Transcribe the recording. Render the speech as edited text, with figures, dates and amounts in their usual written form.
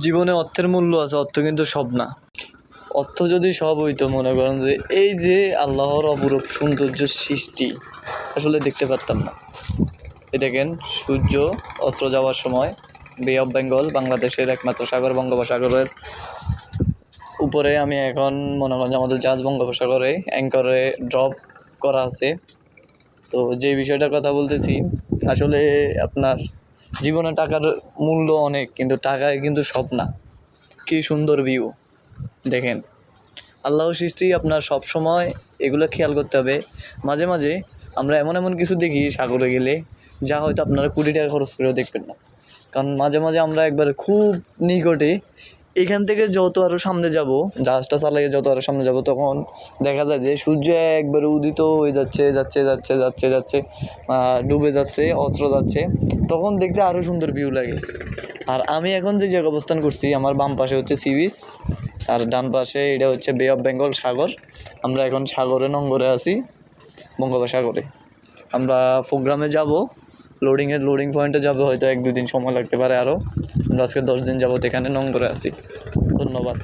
জীবনে অর্থের মূল্য আছে, অর্থ কিন্তু সব না। অর্থ যদি সব হইতো, মনে করেন যে এই যে আল্লাহর অপরূপ সৌন্দর্য সৃষ্টি আসলে দেখতে পারতাম না। এই দেখেন, সূর্য অস্ত যাওয়ার সময় বে অফ বেঙ্গল, বাংলাদেশের একমাত্র সাগর, বঙ্গোপসাগরের উপরে আমি এখন মনে করেন যে আমাদের জাহাজ বঙ্গোপসাগরে অ্যাঙ্করে ড্রপ করা আছে। তো যে বিষয়টার কথা বলতেছি, আসলে আপনার জীবনে টাকার মূল্য অনেক, কিন্তু টাকায় কিন্তু সব না। কি সুন্দর ভিউ দেখেন, আল্লাহ সৃষ্টি আপনার সব সময় এগুলো খেয়াল করতে হবে। মাঝে মাঝে আমরা এমন এমন কিছু দেখি সাগরে গেলে, যা হয়তো আপনারা কোটি টাকা খরচ করেও দেখবেন না। কারণ মাঝে মাঝে আমরা একবার খুব নিকটে, এখান থেকে যত আরও সামনে যাব, জাহাজটা চালিয়ে যত আরও সামনে যাব, তখন দেখা যায় যে সূর্য একবারে উদিত হয়ে যাচ্ছে, যাচ্ছে যাচ্ছে যাচ্ছে যাচ্ছে ডুবে যাচ্ছে, অস্ত যাচ্ছে। তখন দেখতে আরও সুন্দর ভিউ লাগে। আর আমি এখন যে জায়গায় অবস্থান করছি, আমার বাম পাশে হচ্ছে সি বিচ, আর ডান পাশে এটা হচ্ছে বে অফ বেঙ্গল সাগর। আমরা এখন সাগরে নঙ্গরে আছি, বঙ্গোপসাগরে। আমরা প্রোগ্রামে যাব, লোডিং পয়েন্টে যাব, হয়তো 1-2 দিন সময় লাগতে পারে আরও। আমরা আজকে 10 দিন যাবত এখানে নঙ্গরে আছি। ধন্যবাদ।